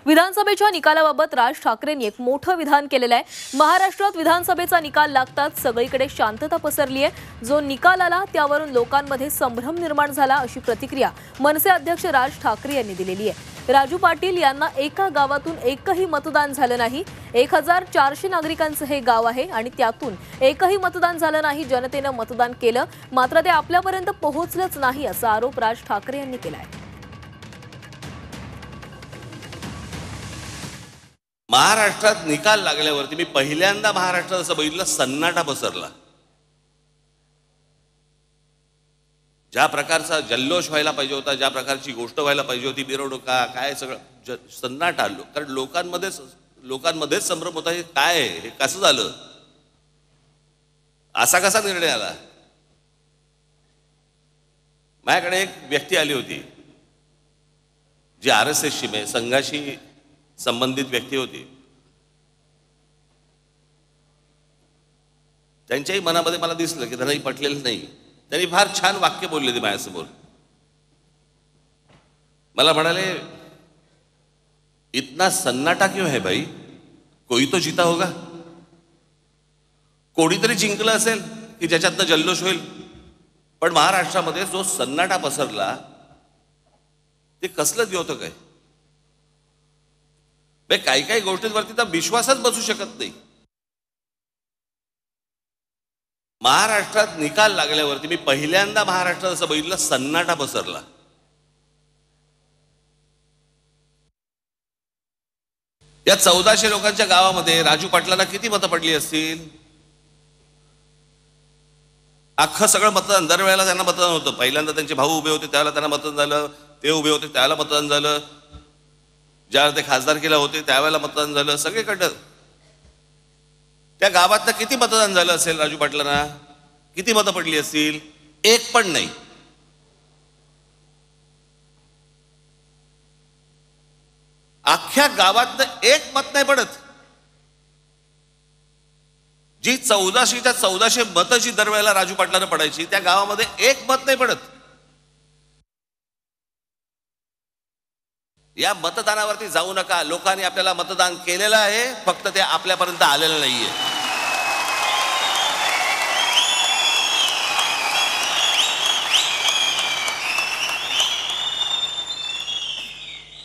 विधानसभेच्या निकालाबाबत राज ठाकरेंनी एक मोठं विधान केलेलं आहे। महाराष्ट्रात विधानसभेचा निकाल लागताच सगळीकडे शांतता पसरली आहे। जो निकाल आला त्यावरून लोकांमध्ये संभ्रम निर्माण झाला अशी प्रतिक्रिया मनसे अध्यक्ष राज ठाकरे यांनी दिलेली आहे। राजू पाटील यांना एका गावातून एकही मतदान झालं नाही। 1400 नागरिकांचं हे गाव आहे आणि त्यातून एकही मतदान झालं नाही। जनतेने मतदान केलं मात्र ते आपल्यापर्यंत पोहोचलंच नाही असा आरोप राज ठाकरे यांनी केला आहे। महाराष्ट्रात निकाल लागल्यावरती मी पहिल्यांदा महाराष्ट्रात असं बघितलं, सन्नाटा पसरला। ज्या प्रकारचा जल्लोष व्हायला पाहिजे होता, ज्या प्रकारची गोष्ट व्हायला पाहिजे होती, मिरवणुका काय सगळं सन्नाटा आलो। कारण लोकांमध्ये संभ्रम होता, हे काय आहे, हे कसं झालं, असा कसा निर्णय आला। माझ्याकडे एक व्यक्ती आली होती जी RSSची संघाशी संबंधित व्यक्ती होती। त्यांच्याही मनामध्ये मला दिसलं की त्यांनाही पटलेलं नाही। त्यांनी फार छान वाक्य बोलले ते माझ्यासमोर। मला म्हणाले, इतना सन्नाटा क्यों है भाई, कोई तो जीता होगा, कोणीतरी जिंकलं असेल की ज्याच्यातनं जल्लोष होईल। पण महाराष्ट्रामध्ये जो सन्नाटा पसरला ते कसलं द्योतक आहे। काही गोष्टींवरती तर विश्वासच बसू शकत नाही। महाराष्ट्रात निकाल लागल्यावरती मी पहिल्यांदा महाराष्ट्रात असं बघितलं, सन्नाटा पसरला। या 1400 लोकांच्या गावामध्ये राजू पाटलांना किती मतं पडली असतील? अख्खं सगळं मतदान, दरवेळेला त्यांना मतदान होतं। पहिल्यांदा त्यांचे भाऊ उभे होते त्यावेळेला त्यांना मतदान झालं, ते उभे होते त्यावेळेला मतदान झालं, ज्यावेळेला ते खासदारकीला होते त्यावेळेला मतदान झालं, सगळीकडं। त्या गावात किती मतदान झालं असेल राजू पाटलांना, किती मतं पडली असतील? एक पण नाही। अख्ख्या गावात एक मत नाही पडत। जी 1400 मतं जी दरवेळेला राजू पाटलांना पडायची, त्या गावामध्ये एक मत नाही पडत। या मतदानावरती जाऊ नका। लोकांनी आपल्याला मतदान केलेलं आहे, फक्त ते आपल्यापर्यंत आलेलं नाहीये।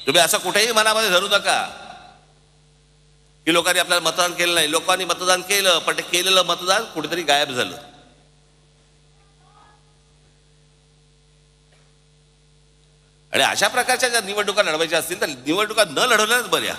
तुम्ही असं कुठेही मनामध्ये धरू नका की लोकांनी आपल्याला मतदान केलं नाही। लोकांनी मतदान केलं, पण ते केलेलं मतदान कुठेतरी गायब झालं। आणि अशा प्रकारच्या ज्या निवडणुका लढवायच्या असतील तर निवडणुका न लढवल्याच बऱ्या।